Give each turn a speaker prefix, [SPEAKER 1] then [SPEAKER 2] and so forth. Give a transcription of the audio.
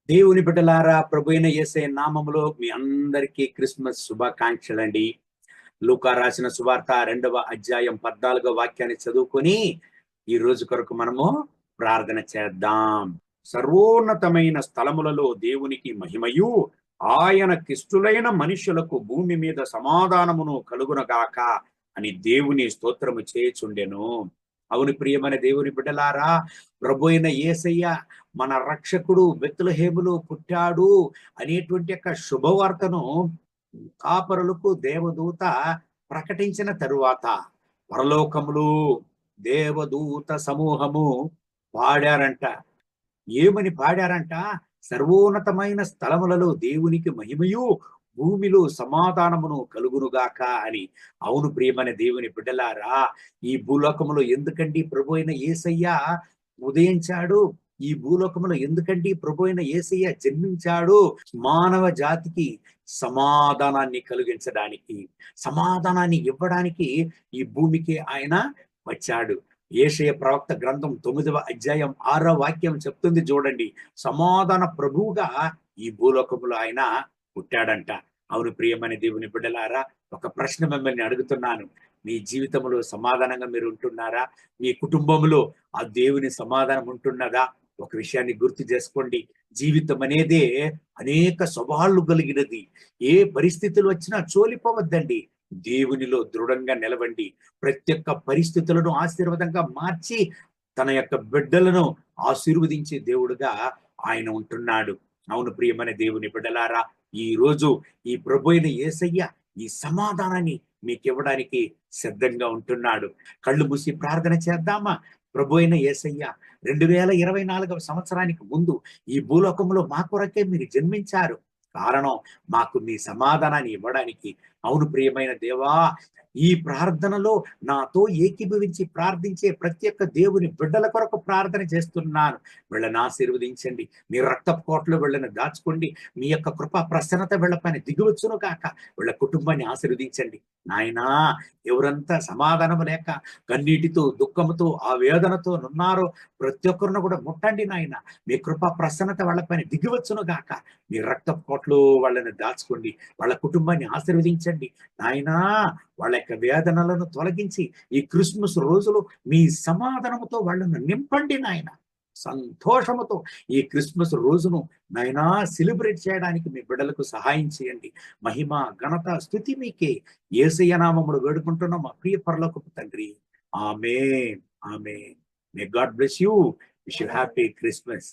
[SPEAKER 1] దేవుని బిడ్డలారా, ప్రభువైన యేసయ్య నామములో మీ అందరికీ క్రిస్మస్ శుభాకాంక్షలండి. లూకా రాసిన సువార్త 2వ అధ్యాయం 14వ వాక్యాన్ని చదువుకొని ఈ రోజు కొరకు మనము ప్రార్థన చేద్దాం. సర్వోన్నతమైన స్థలములలో దేవునికి మహిమయు, ఆయనకిష్టులైన మనుషులకు భూమి మీద సమాధానమును కలుగునగాక అని దేవుని స్తోత్రము చేయుచుండెను. అవును ప్రియమైన దేవుని బిడ్డలారా, ప్రభు అయిన యేసయ్య మన రక్షకుడు బెత్లెహేములో పుట్టాడు అనేటువంటి యొక్క శుభవార్తను కాపరులకు దేవదూత ప్రకటించిన తరువాత పరలోకములు దేవదూత సమూహము పాడారంట. ఏమని పాడారంట? సర్వోన్నతమైన స్థలములలో దేవునికి మహిమయు, భూమిలో సమాధానమును కలుగునుగాక అని. అవును ప్రియమైన దేవుని బిడ్డలారా, ఈ భూలోకములో ఎందుకండి ప్రభు అయిన యేసయ్య ఉదయించాడు? ఈ భూలోకములో ఎందుకండి ప్రభు అయిన యేసయ్య జన్మించాడు? మానవ జాతికి సమాధానాన్ని కలిగించడానికి, సమాధానాన్ని ఇవ్వడానికి ఈ భూమికి ఆయన వచ్చాడు. యేషయ ప్రవక్త గ్రంథం 9వ అధ్యాయం 6వ వాక్యం చెప్తుంది చూడండి, సమాధాన ప్రభువుగా ఈ భూలోకములో ఆయన పుట్టాడంట. అవును ప్రియమైన దేవుని బిడ్డలారా, ఒక ప్రశ్న మిమ్మల్ని అడుగుతున్నాను. మీ జీవితంలో సమాధానంగా మీరు ఉంటున్నారా? మీ కుటుంబంలో ఆ దేవుని సమాధానం ఉంటున్నదా? ఒక విషయాన్ని గుర్తు చేసుకోండి, జీవితం అనేదే అనేక సవాళ్లు కలిగినది. ఏ పరిస్థితులు వచ్చినా చోలిపోవద్దండి, దేవునిలో దృఢంగా నిలవండి. ప్రతి ఒక్క పరిస్థితులను ఆశీర్వాదంగా మార్చి తన యొక్క బిడ్డలను ఆశీర్వదించే దేవుడుగా ఆయన ఉంటున్నాడు. అవును ప్రియమైన దేవుని బిడ్డలారా, ఈ రోజు ఈ ప్రభు అయిన యేసయ్య ఈ సమాధానాన్ని మీకు ఇవ్వడానికి సిద్ధంగా ఉంటున్నాడు. కళ్ళు మూసి ప్రార్థన చేద్దామా? ప్రభు అయిన యేసయ్య 2024వ సంవత్సరానికి ముందు ఈ భూలోకంలో మా కొరకే మీరు జన్మించారు. కారణం మాకు మీ సమాధానాన్ని ఇవ్వడానికి. అవును ప్రియమైన దేవా, ఈ ప్రార్థనలో నాతో ఏకీభవించి ప్రార్థించే ప్రతి ఒక్క దేవుని బిడ్డల కొరకు ప్రార్థన చేస్తున్నాను. వీళ్ళని ఆశీర్వదించండి, మీ రక్తపు కోటలో వీళ్ళని దాచుకోండి. మీ యొక్క కృపా ప్రసన్నత వీళ్ళపైన దిగువచ్చును కాక. వీళ్ళ కుటుంబాన్ని ఆశీర్వదించండి నాయనా. ఎవరంతా సమాధానము లేక కన్నీటితో దుఃఖముతో ఆ వేదనతో ఉన్నారో ప్రతి ఒక్కరిని కూడా ముట్టండి నాయన. మీ కృపా ప్రసన్నత వాళ్ళపైన దిగివచ్చును గాక. మీ రక్తపు కోటలో వాళ్ళని దాచుకోండి, వాళ్ళ కుటుంబాన్ని ఆశీర్వదించండి నాయనా. వాళ్ళ యొక్క వేదనలను తొలగించి ఈ క్రిస్మస్ రోజులు మీ సమాధానముతో వాళ్ళను నింపండి నాయన. సంతోషముతో ఈ క్రిస్మస్ రోజును నాయనా సెలబ్రేట్ చేయడానికి మీ బిడ్డలకు సహాయం చేయండి. మహిమ ఘనత స్తుతి మీకే. యేసయ్య నామములో వేడుకుంటున్నాం మా ప్రియ పరలోకపు తండ్రి. ఆమేన్, ఆమేన్. May God bless you. Wish you happy Christmas.